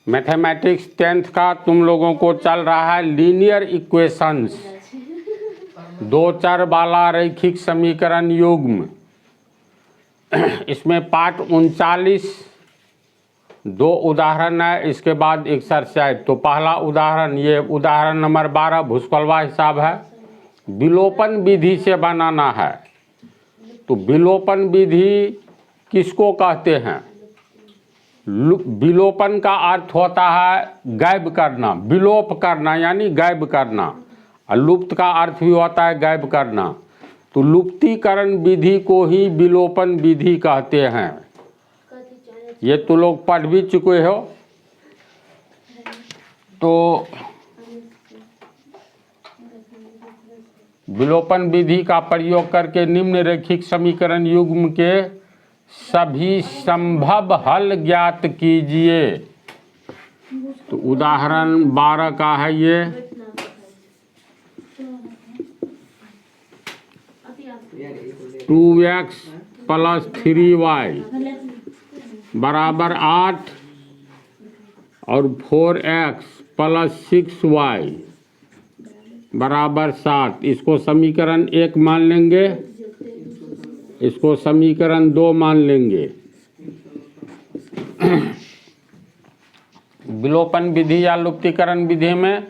Mathematics 10th का तुम लोगों को चल रहा है लीनियर इक्वेशंस, दो चर वाला रैखिक समीकरण युग्म। इसमें पाठ 39 दो उदाहरण है, इसके बाद एक्सरसाइज। तो पहला उदाहरण, ये उदाहरण नंबर 12 भुसकलवा हिसाब है, विलोपन विधि से बनाना है। तो विलोपन विधि किसको कहते हैं? विलोपन का अर्थ होता है गायब करना, विलोप करना यानी गायब करना, और लुप्त का अर्थ भी होता है गायब करना। तो लुप्तीकरण विधि को ही विलोपन विधि कहते हैं। ये तो लोग पढ़ भी चुके हो। तो विलोपन विधि का प्रयोग करके निम्न रैखिक समीकरण युग्म के सभी संभव हल ज्ञात कीजिए। तो उदाहरण 12 का है ये, टू एक्स प्लस 3y बराबर 8 और 4x प्लस 6y बराबर 7। इसको समीकरण 1 मान लेंगे, इसको समीकरण 2 मान लेंगे। विलोपन विधि या लुप्तीकरण विधि में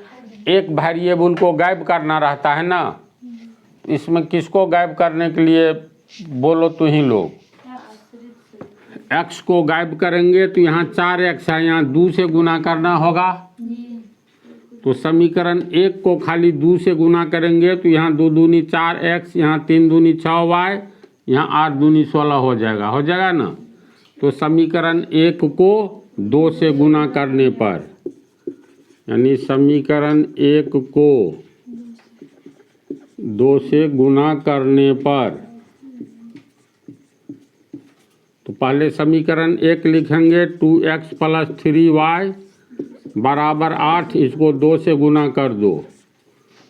एक वेरिएबल को गायब करना रहता है ना। इसमें किसको गायब करने के लिए बोलो तो ही लोग? x को गायब करेंगे तो यहाँ 4x है, यहाँ 2 से गुना करना होगा। तो समीकरण 1 को खाली 2 से गुना करेंगे तो यहाँ 2 दूनी 4x, यहाँ 3 दूनी 6y, यहाँ 8 दूनी 16 हो जाएगा ना। तो समीकरण 1 को 2 से गुना करने पर, यानी समीकरण 1 को 2 से गुना करने पर, तो पहले समीकरण 1 लिखेंगे 2x प्लस 3y बराबर 8, इसको 2 से गुना कर दो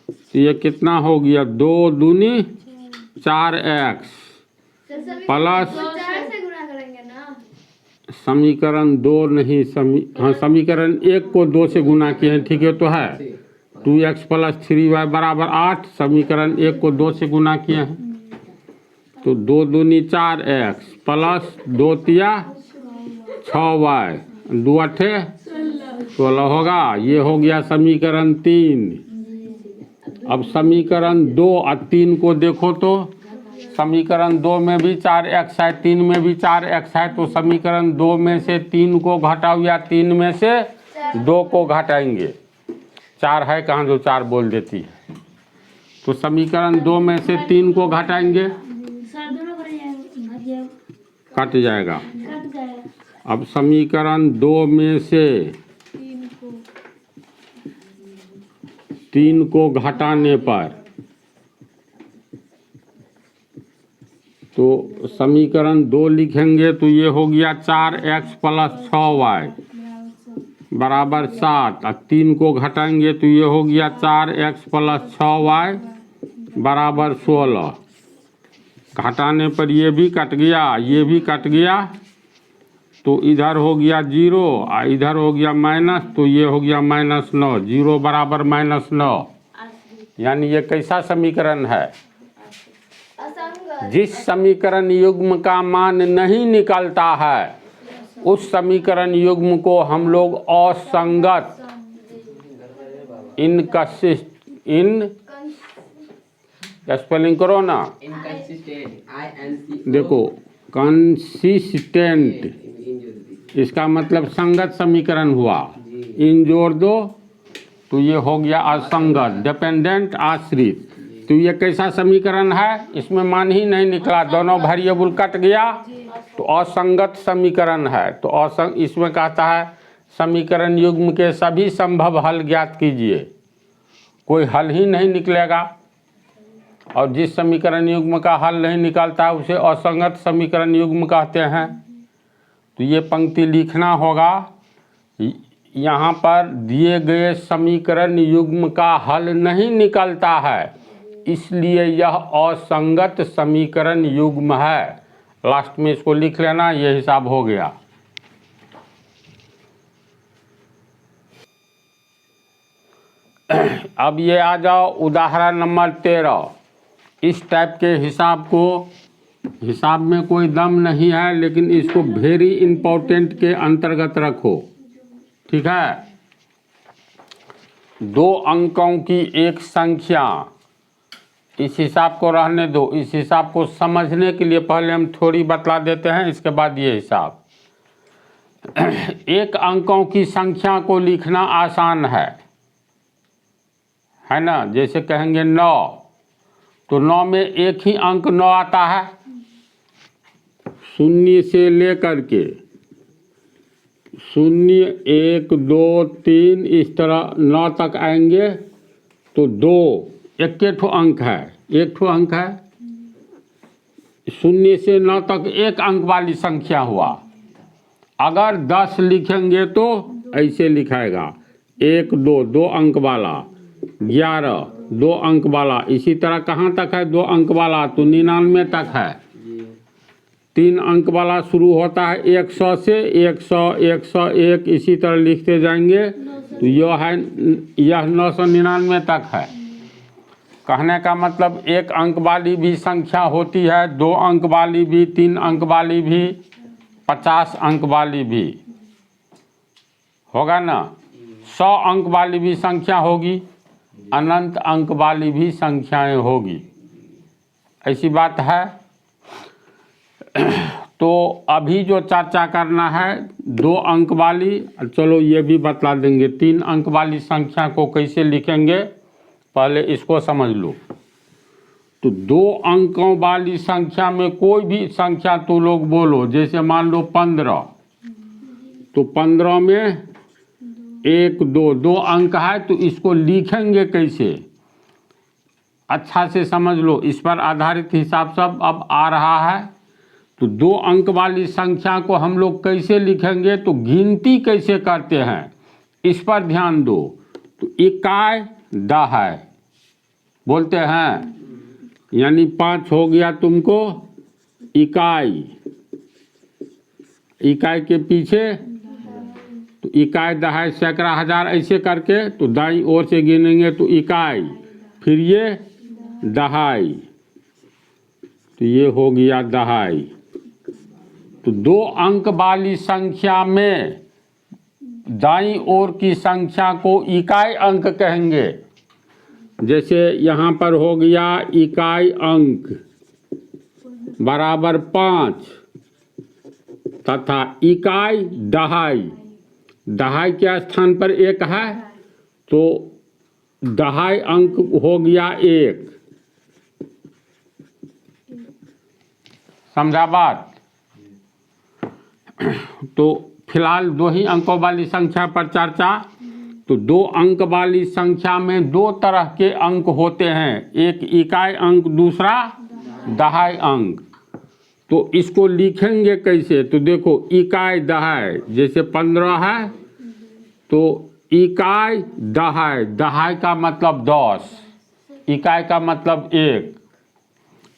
तो ये कितना हो गया? 2 दूनी 4x प्लस समीकरण 2 नहीं, समीकरण 1 को 2 से गुना किए हैं, ठीक है तो है 2x प्लस 3y बराबर 8। समीकरण 1 को 2 से गुना किए हैं तो 2 दूनी 4x प्लस 2 तिया 6y, 2 अठे 16 होगा। ये हो गया समीकरण 3। अब समीकरण 2 और 3 को देखो तो समीकरण 2 में भी 4x है, 3 में भी 4x है। तो समीकरण 2 में से 3 को घटाओ या 3 में से 2 को घटाएंगे। 4 है कहाँ जो 4 बोल देती है। तो समीकरण 2 में से 3 को घटाएंगे, कट जाएगा। अब समीकरण 2 में से 3 को घटाने पर, तो समीकरण 2 लिखेंगे तो ये हो गया 4x प्लस 6y बराबर 7, और 3 को घटाएंगे तो ये हो गया 4x प्लस 6y बराबर 16। घटाने पर ये भी कट गया, ये भी कट गया, तो इधर हो गया 0 और इधर हो गया माइनस, तो ये हो गया -9। 0 बराबर -9, यानी ये कैसा समीकरण है? जिस समीकरण युग्म का मान नहीं निकलता है उस समीकरण युग्म को हम लोग असंगत, स्पेलिंग करो ना, देखो कंसिस्टेंट, इसका मतलब संगत समीकरण हुआ। इन जोड़ दो तो ये हो गया असंगत, डिपेंडेंट आश्रित। तो ये कैसा समीकरण है? इसमें मान ही नहीं निकला, दोनों वेरिएबल कट गया, तो असंगत समीकरण है। तो इसमें कहता है समीकरण युग्म के सभी संभव हल ज्ञात कीजिए। कोई हल ही नहीं निकलेगा, और जिस समीकरण युग्म का हल नहीं निकलता उसे असंगत समीकरण युग्म कहते हैं। तो ये पंक्ति लिखना होगा। यहाँ पर दिए गए समीकरण युग्म का हल नहीं निकलता है, इसलिए यह असंगत समीकरण युग्म है। लास्ट में इसको लिख लेना, ये हिसाब हो गया। अब ये आ जाओ उदाहरण नंबर 13। इस टाइप के हिसाब में कोई दम नहीं है, लेकिन इसको वेरी इंपॉर्टेंट के अंतर्गत रखो, ठीक है। 2 अंकों की एक संख्या, इस हिसाब को रहने दो। इस हिसाब को समझने के लिए पहले हम थोड़ी बतला देते हैं, इसके बाद ये हिसाब। 1 अंकों की संख्या को लिखना आसान है ना। जैसे कहेंगे 9, तो 9 में एक ही अंक 9 आता है। 0 से लेकर के 0, 1, 2, 3 इस तरह 9 तक आएंगे, तो 2 एक ठो अंक है, 1 ठो अंक है। 0 से 9 तक 1 अंक वाली संख्या हुआ। अगर 10 लिखेंगे तो ऐसे लिखाएगा 1, 2, 2 अंक वाला, 11 2 अंक वाला। इसी तरह कहाँ तक है 2 अंक वाला, तो 99 तक है। 3 अंक वाला शुरू होता है 100 से, 100, 101 इसी तरह लिखते जाएंगे, तो यह 999 तक है। कहने का मतलब 1 अंक वाली भी संख्या होती है, 2 अंक वाली भी, 3 अंक वाली भी, 50 अंक वाली भी होगा ना। 100 अंक वाली भी संख्या होगी, अनंत अंक वाली भी संख्याएं होगी, ऐसी बात है। तो अभी जो चर्चा करना है 2 अंक वाली, चलो ये भी बतला देंगे। 3 अंक वाली संख्या को कैसे लिखेंगे, पहले इसको समझ लो। तो 2 अंकों वाली संख्या में कोई भी संख्या तो लोग बोलो, जैसे मान लो 15, तो 15 में 1, 2 2 अंक है, तो इसको लिखेंगे कैसे, अच्छा से समझ लो। इस पर आधारित हिसाब सब अब आ रहा है। तो 2 अंक वाली संख्या को हम लोग कैसे लिखेंगे, तो गिनती कैसे करते हैं इस पर ध्यान दो। तो इकाई दहाई बोलते हैं, यानी 5 हो गया तुमको इकाई, इकाई के पीछे तो इकाई दहाई सैकड़ा हजार ऐसे करके, तो दाईं ओर से गिनेंगे तो इकाई, फिर ये दहाई, तो ये हो गया दहाई। तो 2 अंक वाली संख्या में दाईं ओर की संख्या को इकाई अंक कहेंगे। जैसे यहाँ पर हो गया इकाई अंक बराबर 5 तथा इकाई दहाई, दहाई के स्थान पर 1 है, तो दहाई अंक हो गया 1। समझा बात। तो फिलहाल 2 ही अंकों वाली संख्या पर चर्चा। तो 2 अंक वाली संख्या में 2 तरह के अंक होते हैं, एक इकाई अंक, दूसरा दहाई अंक। तो इसको लिखेंगे कैसे, तो देखो इकाई दहाई, जैसे 15 है तो इकाई दहाई, दहाई का मतलब 10, इकाई का मतलब 1,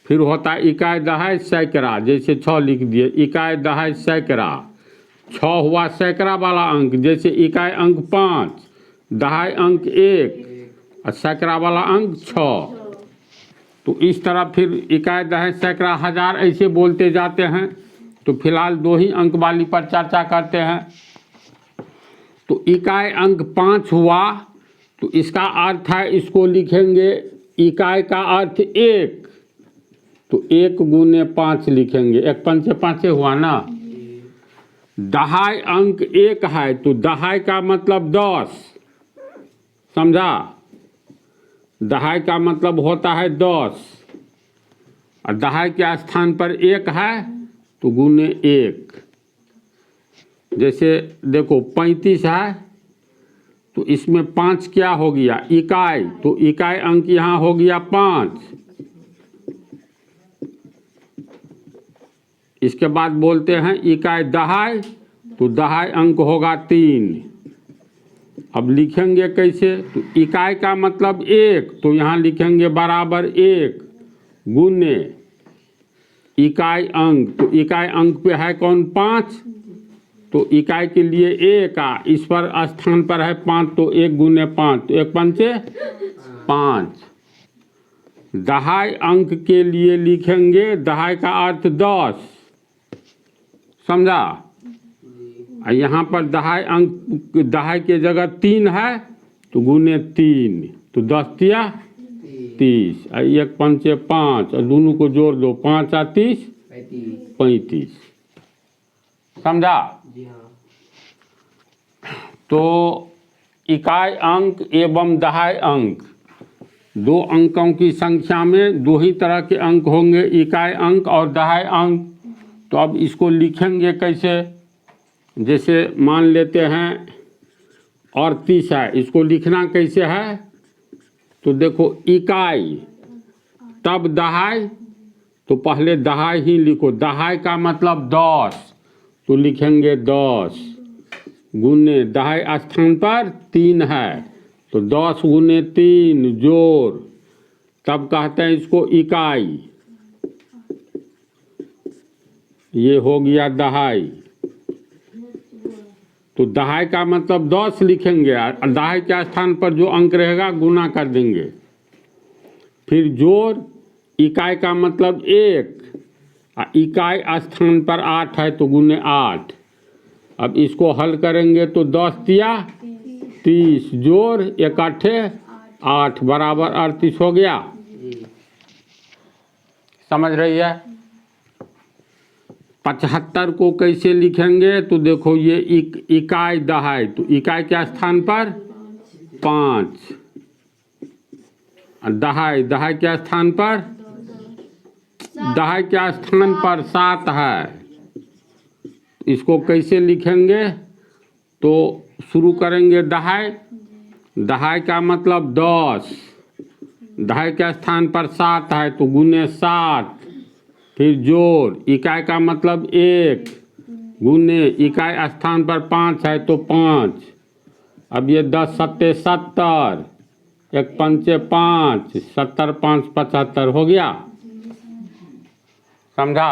फिर होता है इकाई दहाई सैकड़ा, जैसे 6 लिख दिए, इकाई दहाई सैकड़ा, 6 हुआ सैकड़ा वाला अंक। जैसे इकाई अंक 5, दहाई अंक 1 और सैकड़ा वाला अंक 6। तो इस तरह फिर इकाई दहाई सैकड़ा हजार ऐसे बोलते जाते हैं। तो फिलहाल 2 ही अंक वाली पर चर्चा करते हैं। तो इकाई अंक 5 हुआ, तो इसका अर्थ है, इसको लिखेंगे इकाई का अर्थ 1, तो 1 गुने 5 लिखेंगे, 1 पंचे 5 हुआ ना। दहाई अंक 1 है, तो दहाई का मतलब 10, समझा। दहाई का मतलब होता है 10, और दहाई के स्थान पर 1 है तो गुने 1। जैसे देखो 35 है, तो इसमें 5 क्या हो गया इकाई, तो इकाई अंक यहाँ हो गया 5, इसके बाद बोलते हैं इकाई दहाई, तो दहाई अंक होगा 3। अब लिखेंगे कैसे? तो इकाई का मतलब 1, तो यहाँ लिखेंगे बराबर 1 गुने इकाई अंक, तो इकाई अंक पे है कौन? 5, तो इकाई के लिए 1 इस पर स्थान पर है 5, तो 1 गुने 5, तो 1 पंचे 5। दहाई अंक के लिए लिखेंगे, दहाई का अर्थ 10, समझा? यहाँ पर दहाई अंक, दहाई के जगह 3 है, तो गुने 3, तो 10 तिया 30, 1 पंचे 5, और दोनों को जोड़ दो, 5 और 30 35, समझा? तो इकाई अंक एवं दहाई अंक, 2 अंकों की संख्या में 2 ही तरह के अंक होंगे, इकाई अंक और दहाई अंक। तो अब इसको लिखेंगे कैसे? जैसे मान लेते हैं 38 है, इसको लिखना कैसे है? तो देखो इकाई तब दहाई, तो पहले दहाई ही लिखो, दहाई का मतलब 10, तो लिखेंगे 10 गुने दहाई स्थान पर 3 है, तो 10 गुने 3 जोड़, तब कहते हैं इसको इकाई। ये हो गया दहाई, तो दहाई का मतलब 10 लिखेंगे, और दहाई के स्थान पर जो अंक रहेगा गुना कर देंगे। फिर जोड़, इकाई का मतलब 1, इकाई स्थान पर 8 है, तो गुने 8। अब इसको हल करेंगे तो 10 तिया 30 जोड़ 1 8 8 बराबर 38 हो गया। समझ रही है? 75 को कैसे लिखेंगे? तो देखो ये इकाई दहाई, तो इकाई के स्थान पर 5, दहाई, दहाई के स्थान पर, दहाई के स्थान पर 7 है। इसको कैसे लिखेंगे? तो शुरू करेंगे दहाई, दहाई का मतलब 10, दहाई के स्थान पर 7 है, तो गुने 7, फिर जोड़, इकाई का मतलब 1 गुने इकाई स्थान पर 5 है, तो 5। अब ये 10 सत्ते 70, 1 पंचे 5, 70 5 75 हो गया। समझा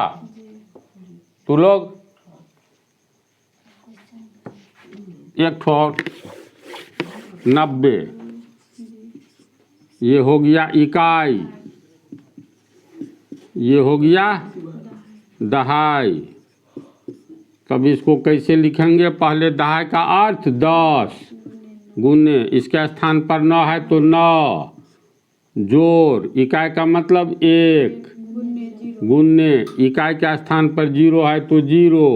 तू लोग? एक ठो 90, ये हो गया इकाई, ये हो गया दहाई। तब इसको कैसे लिखेंगे? पहले दहाई का अर्थ 10 गुने, इसके स्थान पर 9 है, तो 9 जोड़, इकाई का मतलब 1 गुने, इकाई के स्थान पर 0 है, तो 0,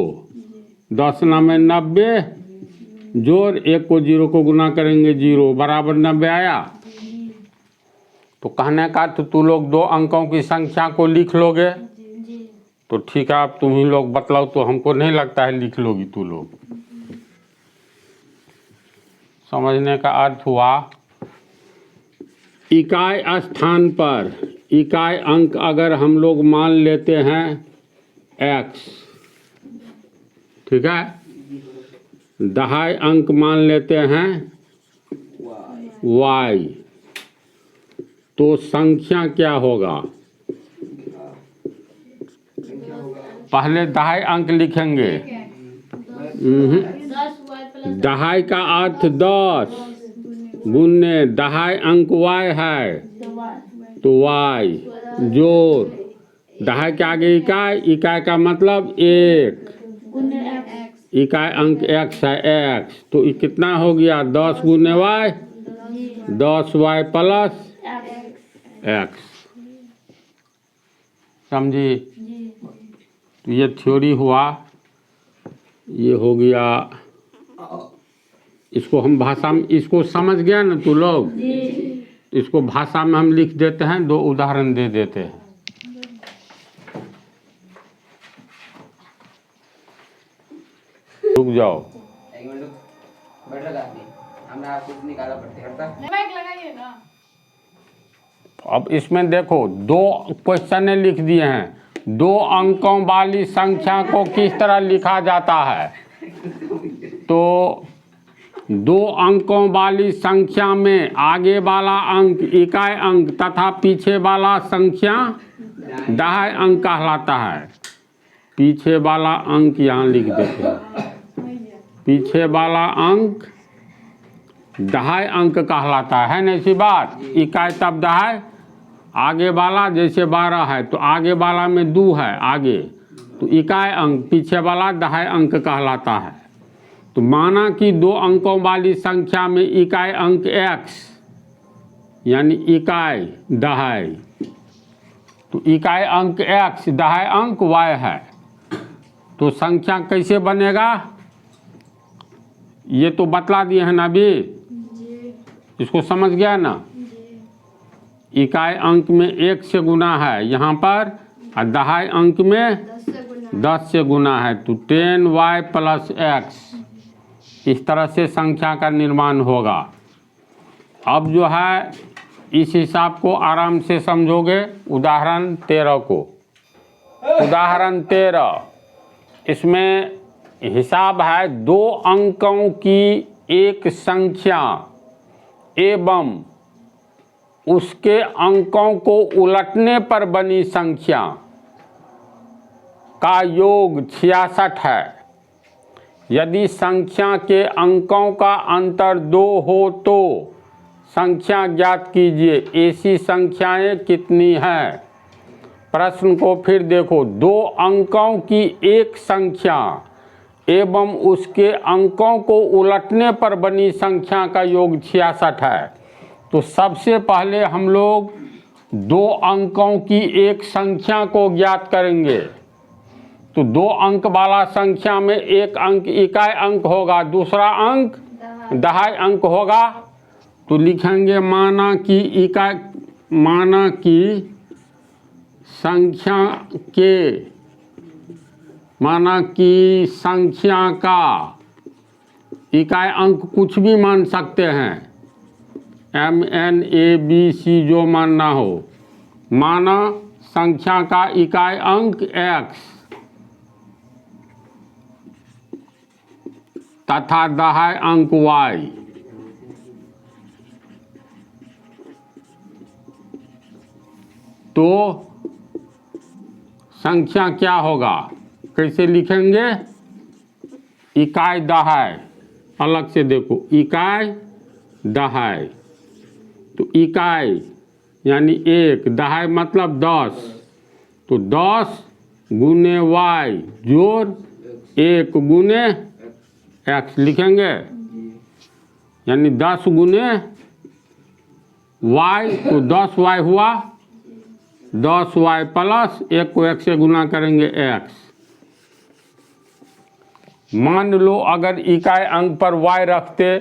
10 9 90 जोड़ 1 को 0 को गुना करेंगे 0 बराबर 90 आया। तो कहने का तो तू लोग 2 अंकों की संख्या को लिख लोगे, तो ठीक है। अब तुम ही लोग बतलाओ, तो हमको नहीं लगता है लिख लोगी तू लोग। समझने का अर्थ हुआ, इकाई स्थान पर इकाई अंक अगर हम लोग मान लेते हैं x, ठीक है, दहाई अंक मान लेते हैं y, तो संख्या क्या होगा? पहले दहाई अंक लिखेंगे। दहाई का अर्थ 10 गुने दहाई अंक y है, तो y जोड़, दहाई के आगे इकाई, इकाई का मतलब 1, इकाई अंक x है x, तो ये कितना हो गया? 10 गुने y, 10y प्लस x। समझी? तो ये थ्योरी हुआ, ये हो गया। इसको हम भाषा में, इसको समझ गया ना तू लोग? इसको भाषा में हम लिख देते हैं, 2 उदाहरण दे देते हैं। रुक जाओ, अब इसमें देखो 2 क्वेश्चन लिख दिए हैं, दो अंकों वाली संख्या को किस तरह लिखा जाता है? तो दो अंकों वाली संख्या में आगे वाला अंक इकाई अंक तथा पीछे वाला संख्या दहाई अंक कहलाता है। पीछे वाला अंक यहाँ लिख देते हैं, पीछे वाला अंक दहाई अंक कहलाता है ना, ऐसी बात। इकाई तब दहाई, आगे वाला जैसे 12 है तो आगे वाला में 2 है आगे, तो इकाई अंक, पीछे वाला दहाई अंक कहलाता है। तो माना कि दो अंकों वाली संख्या में इकाई अंक x यानी इकाई दहाई, तो इकाई अंक x दहाई अंक y है, तो संख्या कैसे बनेगा ये तो बतला दिए हैं ना अभी, इसको समझ गया ना। इकाई अंक में 1 से गुना है यहाँ पर, और दहाई अंक में 10 से गुना है, तो 10y + x, इस तरह से संख्या का निर्माण होगा। अब जो है इस हिसाब को आराम से समझोगे। उदाहरण 13 को, उदाहरण 13, इसमें हिसाब है दो अंकों की एक संख्या एवं उसके अंकों को उलटने पर बनी संख्या का योग 66 है। यदि संख्या के अंकों का अंतर 2 हो तो संख्या ज्ञात कीजिए। ऐसी संख्याएं कितनी हैं? प्रश्न को फिर देखो। दो अंकों की एक संख्या एवं उसके अंकों को उलटने पर बनी संख्या का योग 66 है। तो सबसे पहले हम लोग दो अंकों की एक संख्या को ज्ञात करेंगे। तो दो अंक वाला संख्या में एक अंक इकाई अंक होगा, दूसरा अंक दहाई अंक होगा। तो लिखेंगे माना कि संख्या का इकाई अंक कुछ भी मान सकते हैं, MNABC जो मानना हो। माना संख्या का इकाई अंक x तथा दहाई अंक y, तो संख्या क्या होगा, कैसे लिखेंगे? इकाई दहाई, अलग से देखो, इकाई दहाई। तो इकाई यानी 1, दहाई मतलब 10, तो 10 गुने y जोड़ 1 गुने x लिखेंगे, यानी 10 गुने y, तो 10y हुआ, 10y प्लस 1 को 1 से गुना करेंगे x। मान लो अगर इकाई अंक पर y रखते,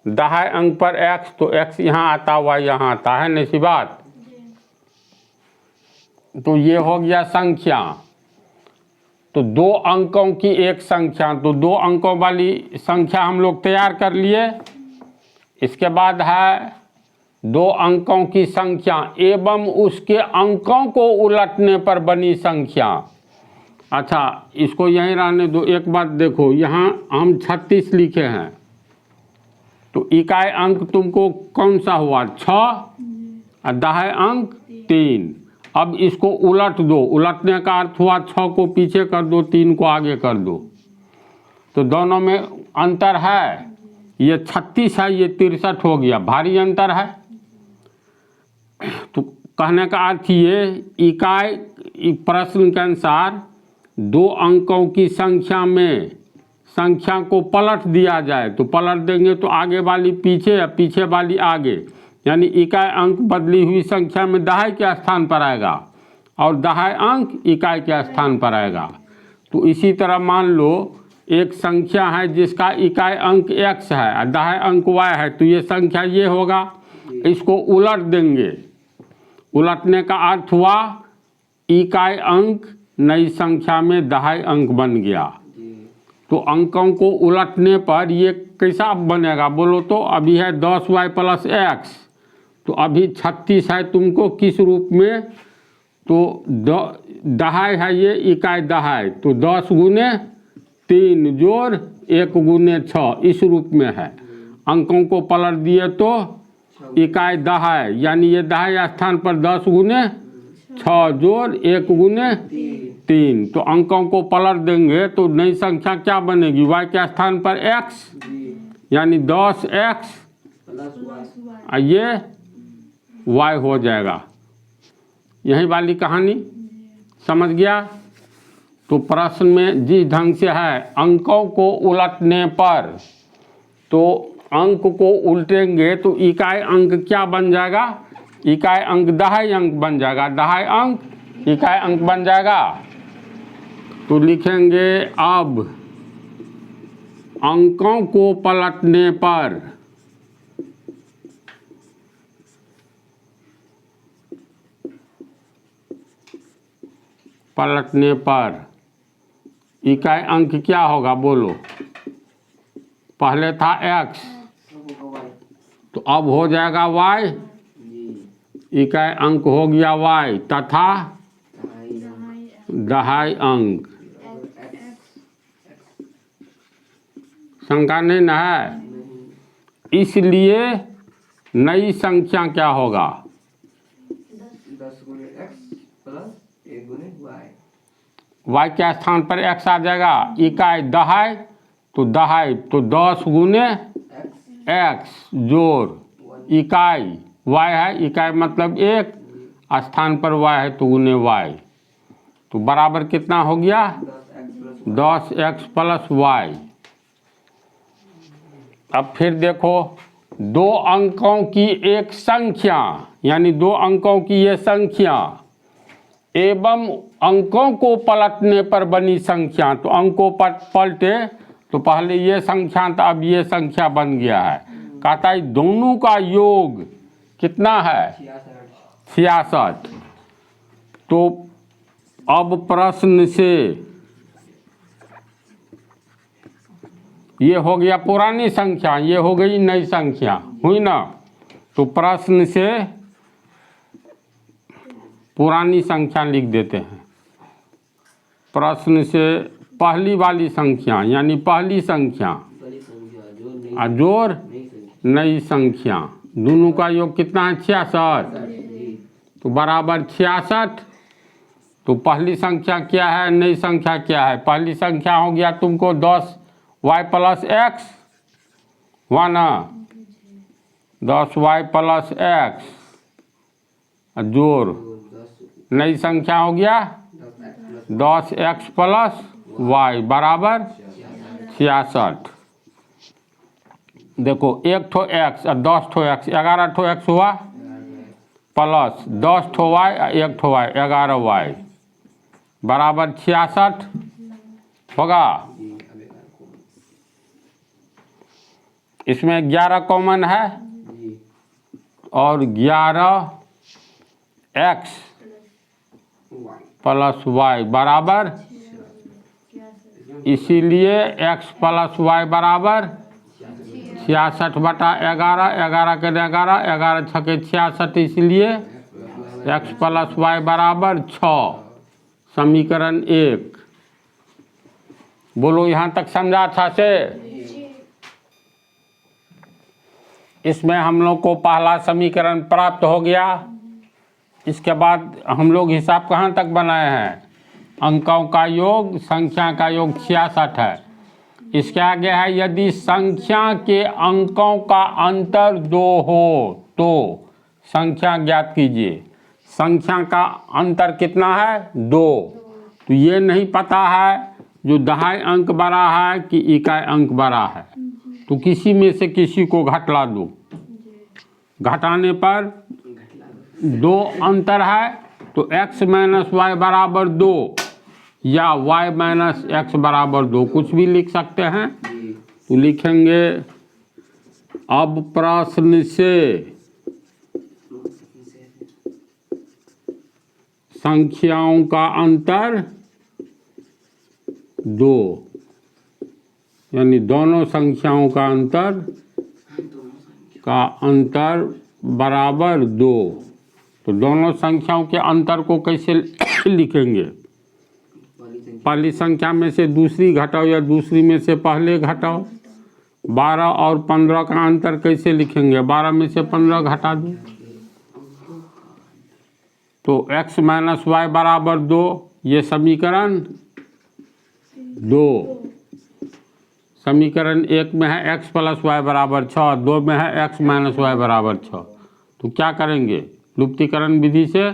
दहाई अंक पर x, तो x यहाँ आता, y यहाँ आता है, नहीं सी बात। तो ये हो गया संख्या। तो दो अंकों की एक संख्या, तो दो अंकों वाली संख्या हम लोग तैयार कर लिए। इसके बाद है दो अंकों की संख्या एवं उसके अंकों को उलटने पर बनी संख्या। अच्छा, इसको यहीं रहने दो। एक बात देखो, यहाँ हम 36 लिखे हैं, तो इकाई अंक तुमको कौन सा हुआ? 6 और दहाई अंक 3। अब इसको उलट दो। उलटने का अर्थ हुआ 6 को पीछे कर दो, 3 को आगे कर दो, तो दोनों में अंतर है। ये 36 है, ये 63 हो गया, भारी अंतर है। तो कहने का अर्थ ये, इकाई प्रश्न के अनुसार दो अंकों की संख्या में संख्या को पलट दिया जाए, तो पलट देंगे तो आगे वाली पीछे या पीछे वाली आगे, यानी इकाई अंक बदली हुई संख्या में दहाई के स्थान पर आएगा और दहाई अंक इकाई के स्थान पर आएगा। तो इसी तरह मान लो एक संख्या है जिसका इकाई अंक x है और दहाई अंक y है, तो ये संख्या ये होगा। इसको उलट देंगे। उलटने का अर्थ हुआ इकाई अंक नई संख्या में दहाई अंक बन गया। तो अंकों को उलटने पर ये कैसा बनेगा बोलो तो? अभी है 10y + x, तो अभी 36 है, तुमको किस रूप में तो दहाई है ये, इकाई दहाई, तो 10 गुने 3 जोड़ 1 गुने 6 इस रूप में है। अंकों को पलट दिए तो इकाई दहाई, यानी ये दहाई स्थान पर 10 गुने 6 जोड़ 1 गुने 3, तो अंकों को पलट देंगे तो नई संख्या क्या बनेगी? y के स्थान पर x, यानी 10x, ये y हो जाएगा। यही वाली कहानी समझ गया? तो प्रश्न में जिस ढंग से है, अंकों को उलटने पर, तो अंक को उल्टेंगे तो इकाई अंक क्या बन जाएगा? इकाई अंक दहाई अंक बन जाएगा, दहाई अंक इकाई अंक बन जाएगा। तो लिखेंगे अब अंकों को पलटने पर इकाई अंक क्या होगा? बोलो। पहले था x, तो अब हो जाएगा y, इकाई अंक हो गया y तथा दहाई अंक। शंका नहीं न है? इसलिए नई संख्या क्या होगा? 10 गुने x प्लस 1 गुने y। y के स्थान पर x आ जाएगा, इकाई दहाई, तो 10 गुने x जोड़ इकाई y है, इकाई मतलब 1, स्थान पर y है तो गुने y, तो बराबर कितना हो गया? 10x plus y। अब फिर देखो, 2 अंकों की एक संख्या, यानी 2 अंकों की ये संख्या एवं अंकों को पलटने पर बनी संख्या, तो अंकों पर पलटे तो पहले ये संख्या था, अब ये संख्या बन गया है। कहता है दोनों का योग कितना है? 66। तो अब प्रश्न से ये हो गया पुरानी संख्या, ये हो गई नई संख्या, हुई ना? तो प्रश्न से पुरानी संख्या लिख देते हैं। प्रश्न से पहली वाली संख्या, यानी पहली संख्या जोड़ नई संख्या, दोनों का योग कितना है? 66, तो बराबर 66। तो पहली संख्या क्या है, नई संख्या क्या है? पहली संख्या हो गया तुमको 10y प्लस x, हुआ ना? 10y प्लस x जोड़ नई संख्या हो गया 10x प्लस y बराबर 66। देखो 1 ठो x और 10 ठो x, 11 ठो x हुआ, प्लस 10 ठो y और 1 ठो y, 11y बराबर 66 होगा। इसमें 11 कॉमन है और 11x प्लस y बराबर, इसीलिए x प्लस y बराबर 66 बटा 11, 11 के 11, 11 छके 66, इसलिए x प्लस y बराबर 6। समीकरण 1। बोलो यहाँ तक समझा अच्छा से? इसमें हम लोग को पहला समीकरण प्राप्त हो गया। इसके बाद हम लोग हिसाब कहाँ तक बनाए हैं? अंकों का योग, संख्या का योग 66 है। इसके आगे है, यदि संख्या के अंकों का अंतर 2 हो तो संख्या ज्ञात कीजिए। संख्या का अंतर कितना है? 2। तो ये नहीं पता है जो दहाई अंक बड़ा है कि इकाई अंक बड़ा है, तो किसी में से किसी को घटा दो। घटाने पर 2 अंतर है तो x माइनस वाई बराबर 2 या y माइनस एक्स बराबर 2, कुछ भी लिख सकते हैं। तो लिखेंगे अब प्रश्न से संख्याओं का अंतर 2, यानी दोनों संख्याओं का अंतर बराबर 2, तो दोनों संख्याओं के अंतर को कैसे लिखेंगे? पहली संख्या में से दूसरी घटाओ या दूसरी में से पहले घटाओ। 12 और 15 का अंतर कैसे लिखेंगे? 12 में से 15 घटा दो। तो x माइनस वाई बराबर 2, ये समीकरण 2। समीकरण 1 में है x प्लस वाई बराबर 6, 2 में है x माइनस वाई बराबर 6। तो क्या करेंगे? लुप्तीकरण विधि से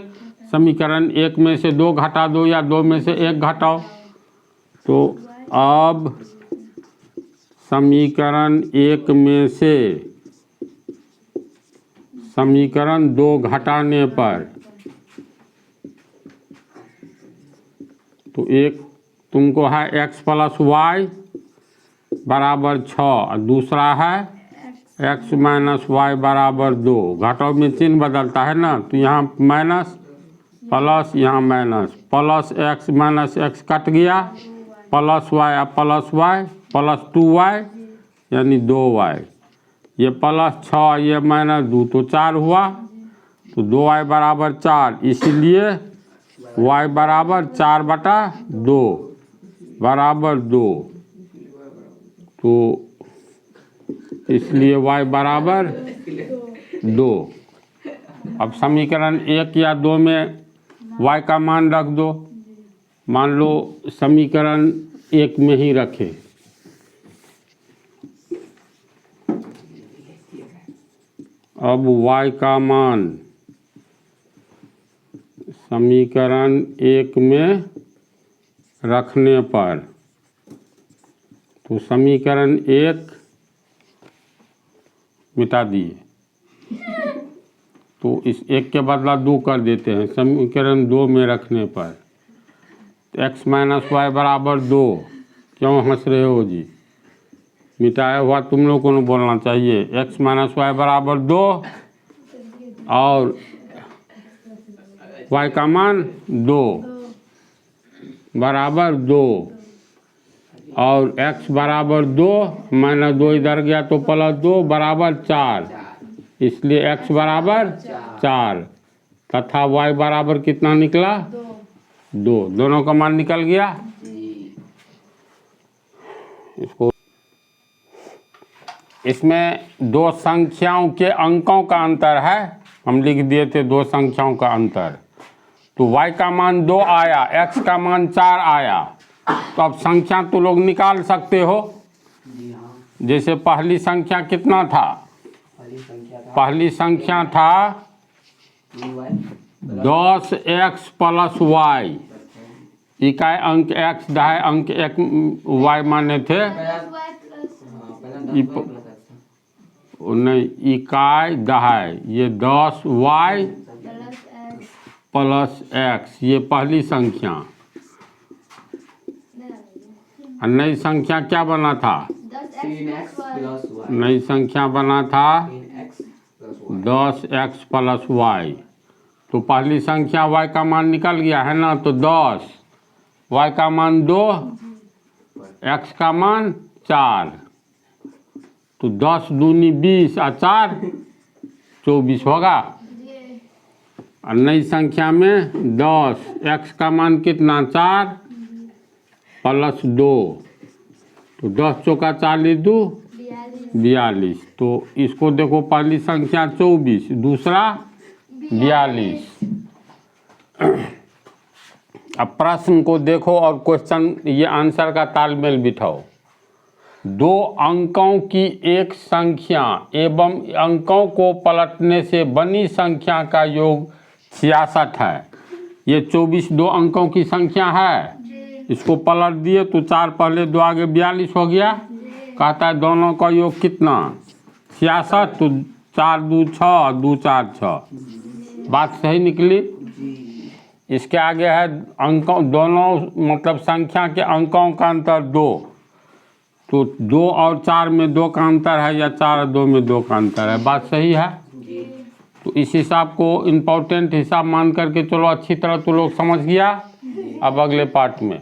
समीकरण 1 में से 2 घटा दो या 2 में से 1 घटाओ। तो अब समीकरण 1 में से समीकरण 2 घटाने पर तो एक तुमको है x प्लस वाई बराबर 6 और दूसरा है x माइनस वाई बराबर 2। घटाओ में चिन्ह बदलता है ना, तो यहाँ माइनस प्लस, यहाँ minus, plus x minus x cut गया, प्लस वाई प्लस 2y यानी 2y, ये प्लस 6 ये माइनस 2 तो 4 हुआ। तो 2y बराबर 4, इसीलिए y बराबर 4/2 बराबर 2। तो इसलिए y बराबर 2। अब समीकरण 1 या 2 में y का मान रख दो। मान लो समीकरण 1 में ही रखें। अब y का मान समीकरण 1 में रखने पर तो समीकरण 1 मिटा दिए, तो इस 1 के बदला 2 कर देते हैं। समीकरण 2 में रखने पर x माइनस वाई बराबर 2। क्यों हंस रहे हो जी? मिटाया हुआ तुम लोग को बोलना चाहिए। x माइनस वाई बराबर 2 और y का मान 2 बराबर 2 और x बराबर 2 माइनस 2 इधर गया तो प्लस 2 बराबर 4, इसलिए x बराबर 4 तथा y बराबर कितना निकला? 2। दोनों का मान निकल गया। इसको इसमें दो संख्याओं के अंकों का अंतर है, हम लिख दिए थे 2 संख्याओं का अंतर। तो y का मान 2 आया, x का मान 4 आया। तो अब संख्या तो लोग निकाल सकते हो। जैसे पहली संख्या कितना था? पहली संख्या था 10x प्लस वाई। इकाई अंक x दहाई अंक एक y माने थे। नहीं, इकाई दहाई, ये 10y प्लस x, ये पहली संख्या। और नई संख्या क्या बना था? नई संख्या बना था 10x प्लस वाई। तो पहली संख्या y का मान निकल गया है ना, तो 10, y का मान 2, x का मान 4। तो 10 दूनी 20 और 4 24 होगा। और नई संख्या में 10, x का मान कितना? 4 प्लस 2, तो 10 चौका 40 2 42। तो इसको देखो, पहली संख्या 24, दूसरा 42। अब प्रश्न को देखो और क्वेश्चन ये आंसर का तालमेल बिठाओ। 2 अंकों की एक संख्या एवं अंकों को पलटने से बनी संख्या का योग 66 है। ये 24 2 अंकों की संख्या है। इसको पलट दिए तो 4 पहले 2 आगे 42 हो गया। कहता है दोनों का योग कितना? 66। तो 4 2 6, 2 4 6। बात सही निकली। इसके आगे है अंकों, दोनों मतलब संख्या के अंकों का अंतर 2। तो 2 और 4 में 2 का अंतर है या 4 और 2 में 2 का अंतर है। बात सही है। तो इस हिसाब को इम्पोर्टेंट हिसाब मान करके चलो, अच्छी तरह तो लोग समझ गया। अब अगले पार्ट में